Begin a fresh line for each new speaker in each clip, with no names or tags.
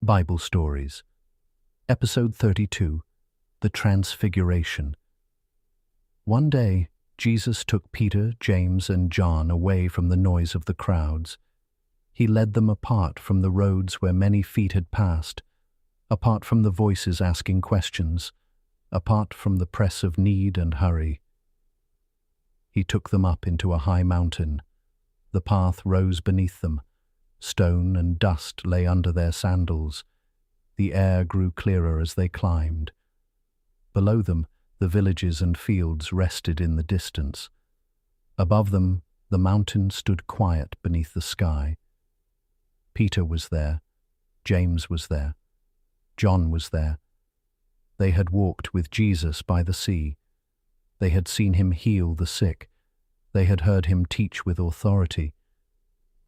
Bible Stories. Episode 32, The Transfiguration. One day, Jesus took Peter, James, and John away from the noise of the crowds. He led them apart from the roads where many feet had passed, apart from the voices asking questions, apart from the press of need and hurry. He took them up into a high mountain. The path rose beneath them. Stone and dust lay under their sandals. The air grew clearer as they climbed. Below them, the villages and fields rested in the distance. Above them, the mountain stood quiet beneath the sky. Peter was there. James was there. John was there. They had walked with Jesus by the sea. They had seen him heal the sick. They had heard him teach with authority.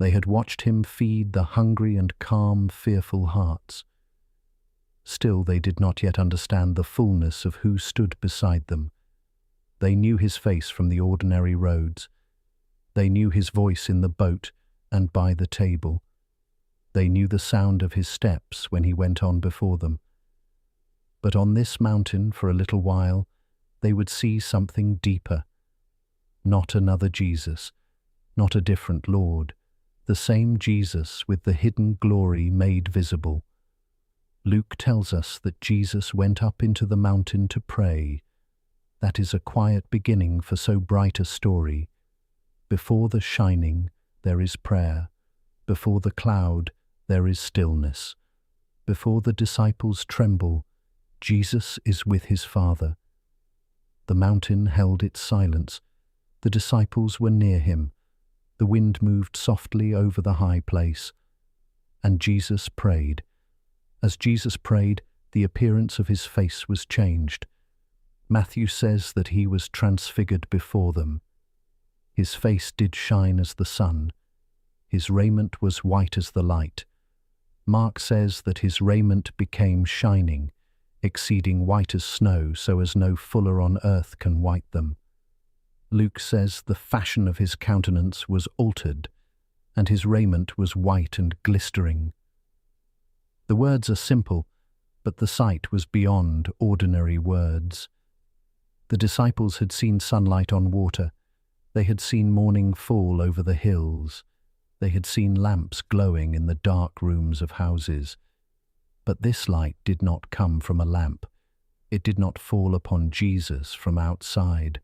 They had watched him feed the hungry and calm, fearful hearts. Still, they did not yet understand the fullness of who stood beside them. They knew his face from the ordinary roads. They knew his voice in the boat and by the table. They knew the sound of his steps when he went on before them. But on this mountain, for a little while, they would see something deeper. Not another Jesus, not a different Lord. The same Jesus with the hidden glory made visible. Luke tells us that Jesus went up into the mountain to pray. That is a quiet beginning for so bright a story. Before the shining, there is prayer. Before the cloud, there is stillness. Before the disciples tremble, Jesus is with his Father. The mountain held its silence. The disciples were near him. The wind moved softly over the high place. And Jesus prayed. As Jesus prayed, the appearance of his face was changed. Matthew says that he was transfigured before them. His face did shine as the sun. His raiment was white as the light. Mark says that his raiment became shining, exceeding white as snow, so as no fuller on earth can white them. Luke says the fashion of his countenance was altered, and his raiment was white and glistering. The words are simple, but the sight was beyond ordinary words. The disciples had seen sunlight on water. They had seen morning fall over the hills. They had seen lamps glowing in the dark rooms of houses. But this light did not come from a lamp. It did not fall upon Jesus from outside,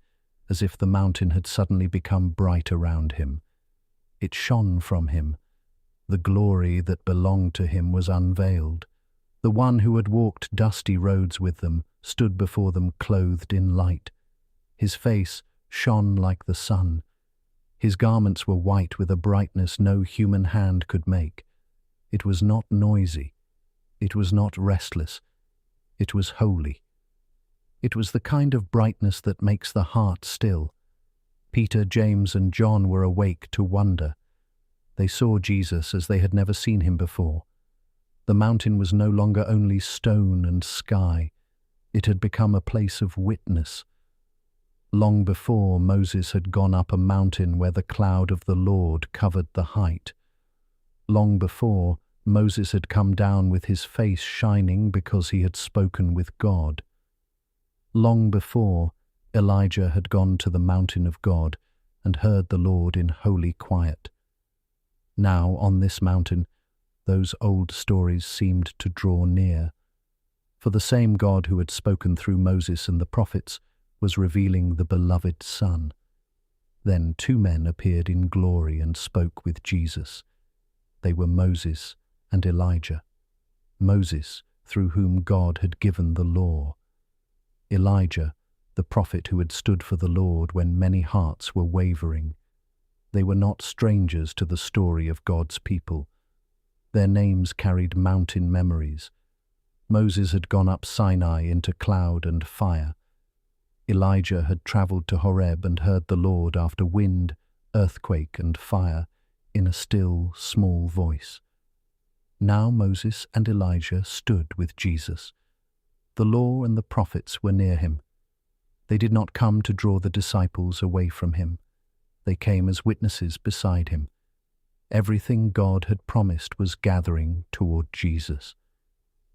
as if the mountain had suddenly become bright around him. It shone from him. The glory that belonged to him was unveiled. The one who had walked dusty roads with them stood before them clothed in light. His face shone like the sun. His garments were white with a brightness no human hand could make. It was not noisy. It was not restless. It was holy. It was the kind of brightness that makes the heart still. Peter, James, and John were awake to wonder. They saw Jesus as they had never seen him before. The mountain was no longer only stone and sky. It had become a place of witness. Long before, Moses had gone up a mountain where the cloud of the Lord covered the height. Long before, Moses had come down with his face shining because he had spoken with God. Long before, Elijah had gone to the mountain of God and heard the Lord in holy quiet. Now, on this mountain, those old stories seemed to draw near. For the same God who had spoken through Moses and the prophets was revealing the beloved Son. Then 2 men appeared in glory and spoke with Jesus. They were Moses and Elijah. Moses, through whom God had given the law. Elijah, the prophet who had stood for the Lord when many hearts were wavering. They were not strangers to the story of God's people. Their names carried mountain memories. Moses had gone up Sinai into cloud and fire. Elijah had travelled to Horeb and heard the Lord after wind, earthquake, and fire in a still, small voice. Now Moses and Elijah stood with Jesus. The law and the prophets were near him. They did not come to draw the disciples away from him. They came as witnesses beside him. Everything God had promised was gathering toward Jesus.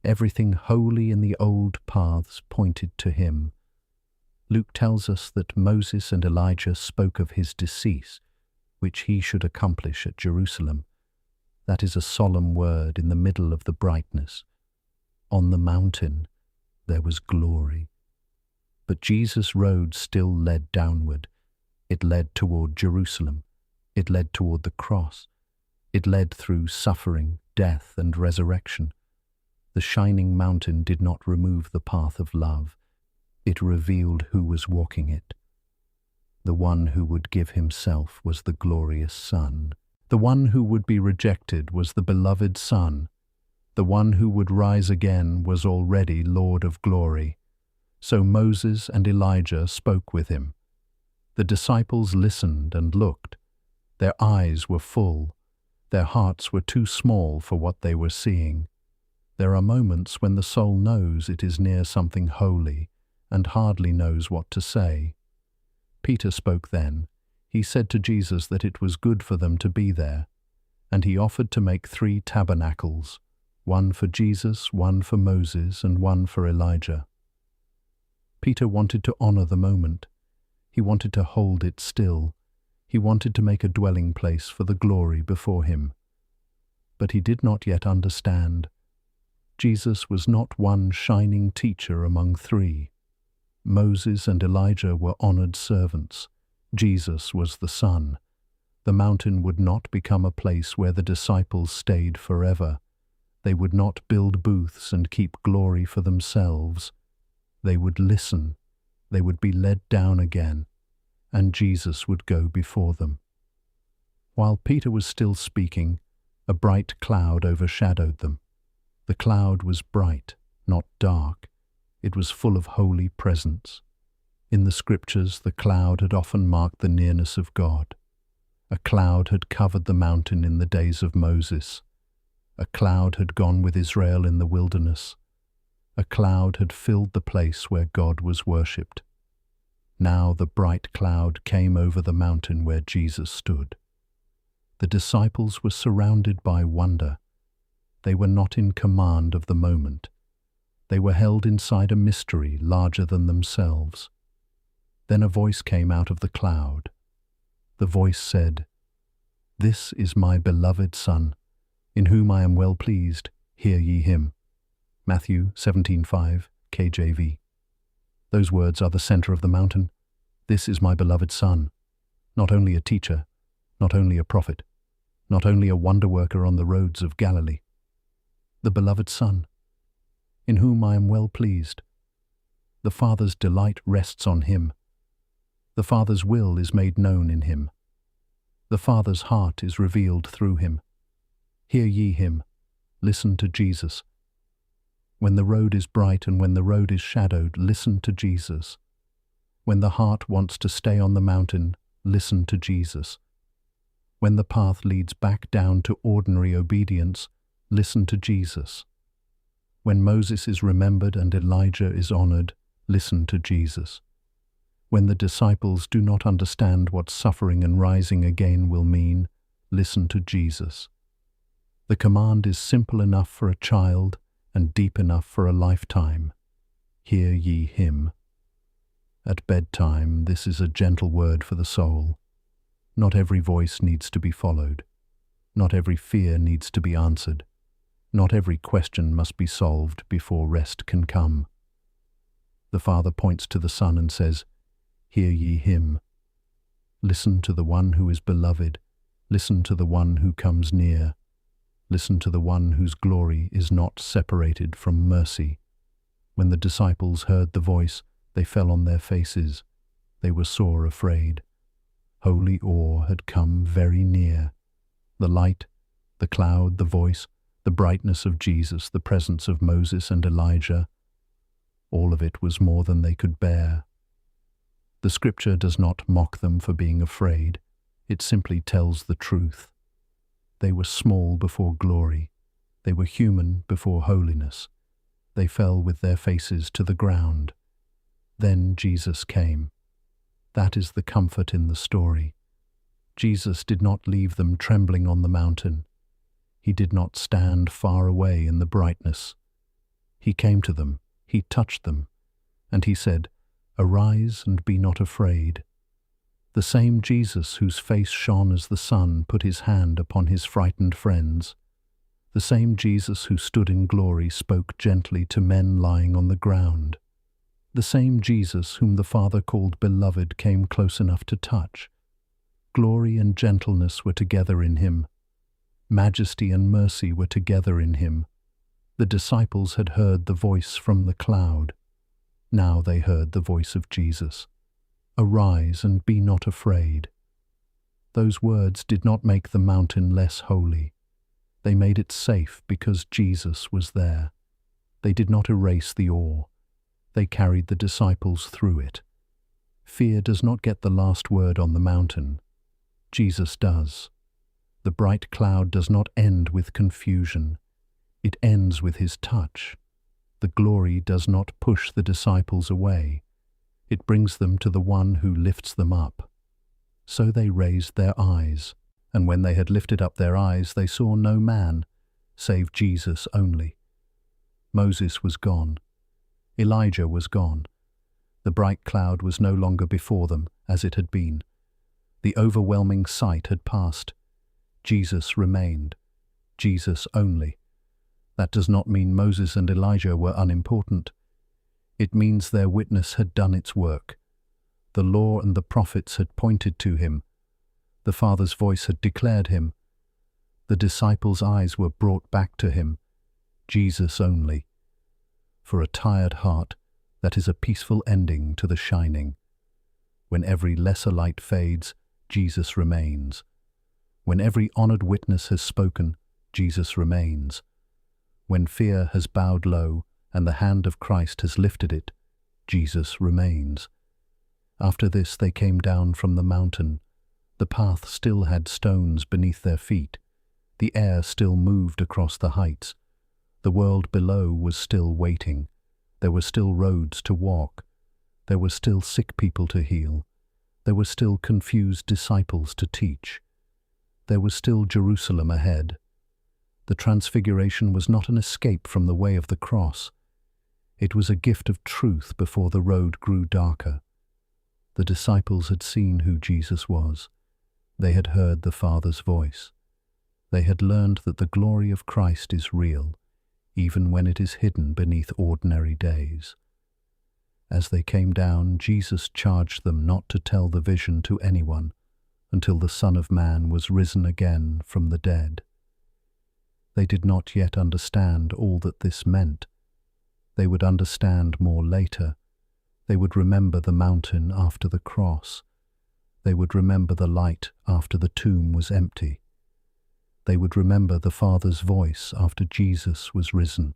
Everything holy in the old paths pointed to him. Luke tells us that Moses and Elijah spoke of his decease, which he should accomplish at Jerusalem. That is a solemn word in the middle of the brightness. On the mountain there was glory. But Jesus' road still led downward. It led toward Jerusalem. It led toward the cross. It led through suffering, death, and resurrection. The shining mountain did not remove the path of love. It revealed who was walking it. The one who would give himself was the glorious Son. The one who would be rejected was the beloved Son. The one who would rise again was already Lord of glory. So Moses and Elijah spoke with him. The disciples listened and looked. Their eyes were full. Their hearts were too small for what they were seeing. There are moments when the soul knows it is near something holy and hardly knows what to say. Peter spoke then. He said to Jesus that it was good for them to be there, and he offered to make 3 tabernacles, one for Jesus, one for Moses, and one for Elijah. Peter wanted to honor the moment. He wanted to hold it still. He wanted to make a dwelling place for the glory before him. But he did not yet understand. Jesus was not one shining teacher among 3. Moses and Elijah were honored servants. Jesus was the Son. The mountain would not become a place where the disciples stayed forever. They would not build booths and keep glory for themselves. They would listen. They would be led down again, and Jesus would go before them. While Peter was still speaking, a bright cloud overshadowed them. The cloud was bright, not dark. It was full of holy presence. In the Scriptures, the cloud had often marked the nearness of God. A cloud had covered the mountain in the days of Moses. A cloud had gone with Israel in the wilderness. A cloud had filled the place where God was worshipped. Now the bright cloud came over the mountain where Jesus stood. The disciples were surrounded by wonder. They were not in command of the moment. They were held inside a mystery larger than themselves. Then a voice came out of the cloud. The voice said, "This is my beloved Son, in whom I am well pleased. Hear ye him." Matthew 17:5, KJV. Those words are the center of the mountain. This is my beloved Son. Not only a teacher, not only a prophet, not only a wonder worker on the roads of Galilee. The beloved Son, in whom I am well pleased. The Father's delight rests on him. The Father's will is made known in him. The Father's heart is revealed through him. Hear ye him. Listen to Jesus. When the road is bright and when the road is shadowed, listen to Jesus. When the heart wants to stay on the mountain, listen to Jesus. When the path leads back down to ordinary obedience, listen to Jesus. When Moses is remembered and Elijah is honored, listen to Jesus. When the disciples do not understand what suffering and rising again will mean, listen to Jesus. The command is simple enough for a child and deep enough for a lifetime. Hear ye him. At bedtime, this is a gentle word for the soul. Not every voice needs to be followed. Not every fear needs to be answered. Not every question must be solved before rest can come. The Father points to the Son and says, "Hear ye him." Listen to the one who is beloved. Listen to the one who comes near. Listen to the one whose glory is not separated from mercy. When the disciples heard the voice, they fell on their faces. They were sore afraid. Holy awe had come very near. The light, the cloud, the voice, the brightness of Jesus, the presence of Moses and Elijah, all of it was more than they could bear. The Scripture does not mock them for being afraid. It simply tells the truth. They were small before glory. They were human before holiness. They fell with their faces to the ground. Then Jesus came. That is the comfort in the story. Jesus did not leave them trembling on the mountain. He did not stand far away in the brightness. He came to them, he touched them, and he said, "Arise and be not afraid." The same Jesus whose face shone as the sun put his hand upon his frightened friends. The same Jesus who stood in glory spoke gently to men lying on the ground. The same Jesus whom the Father called beloved came close enough to touch. Glory and gentleness were together in him. Majesty and mercy were together in him. The disciples had heard the voice from the cloud. Now they heard the voice of Jesus. "Arise and be not afraid." Those words did not make the mountain less holy. They made it safe because Jesus was there. They did not erase the awe. They carried the disciples through it. Fear does not get the last word on the mountain. Jesus does. The bright cloud does not end with confusion. It ends with his touch. The glory does not push the disciples away. It brings them to the one who lifts them up. So they raised their eyes, and when they had lifted up their eyes, they saw no man, save Jesus only. Moses was gone. Elijah was gone. The bright cloud was no longer before them, as it had been. The overwhelming sight had passed. Jesus remained. Jesus only. That does not mean Moses and Elijah were unimportant. It means their witness had done its work. The law and the prophets had pointed to him. The Father's voice had declared him. The disciples' eyes were brought back to him. Jesus only. For a tired heart, that is a peaceful ending to the shining. When every lesser light fades, Jesus remains. When every honored witness has spoken, Jesus remains. When fear has bowed low and the hand of Christ has lifted it, Jesus remains. After this they came down from the mountain. The path still had stones beneath their feet. The air still moved across the heights. The world below was still waiting. There were still roads to walk. There were still sick people to heal. There were still confused disciples to teach. There was still Jerusalem ahead. The Transfiguration was not an escape from the way of the cross. It was a gift of truth before the road grew darker. The disciples had seen who Jesus was. They had heard the Father's voice. They had learned that the glory of Christ is real, even when it is hidden beneath ordinary days. As they came down, Jesus charged them not to tell the vision to anyone until the Son of Man was risen again from the dead. They did not yet understand all that this meant. They would understand more later. They would remember the mountain after the cross. They would remember the light after the tomb was empty. They would remember the Father's voice after Jesus was risen.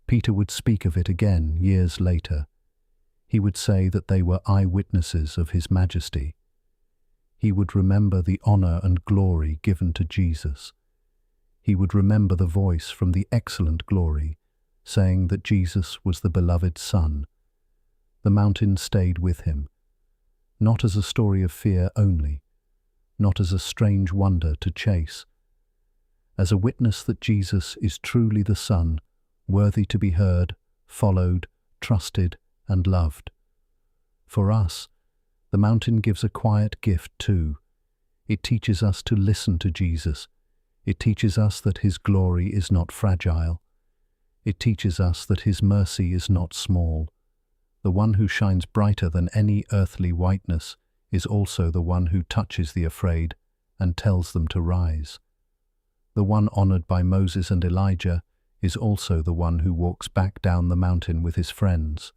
Peter would speak of it again years later. He would say that they were eyewitnesses of his majesty. He would remember the honor and glory given to Jesus. He would remember the voice from the excellent glory, saying that Jesus was the beloved Son. The mountain stayed with him, not as a story of fear only, not as a strange wonder to chase, as a witness that Jesus is truly the Son, worthy to be heard, followed, trusted, and loved. For us, the mountain gives a quiet gift too. It teaches us to listen to Jesus. It teaches us that his glory is not fragile. It teaches us that his mercy is not small. The one who shines brighter than any earthly whiteness is also the one who touches the afraid and tells them to rise. The one honored by Moses and Elijah is also the one who walks back down the mountain with his friends.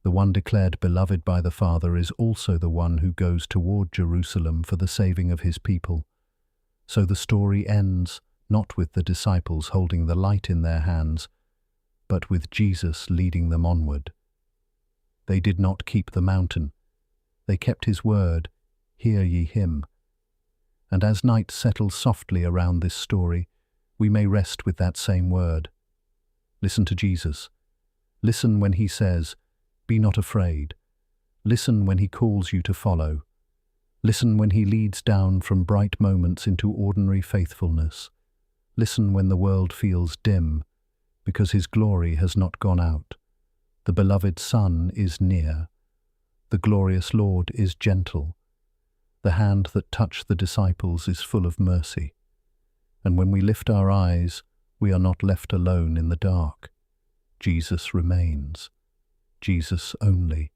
The one declared beloved by the Father is also the one who goes toward Jerusalem for the saving of his people. So the story ends not with the disciples holding the light in their hands, but with Jesus leading them onward. They did not keep the mountain. They kept his word, "Hear ye him." And as night settles softly around this story, we may rest with that same word. Listen to Jesus. Listen when he says, "Be not afraid." Listen when he calls you to follow. Listen when he leads down from bright moments into ordinary faithfulness. Listen when the world feels dim. because his glory has not gone out. The beloved Son is near. The glorious Lord is gentle. The hand that touched the disciples is full of mercy. And when we lift our eyes, we are not left alone in the dark. Jesus remains. Jesus only.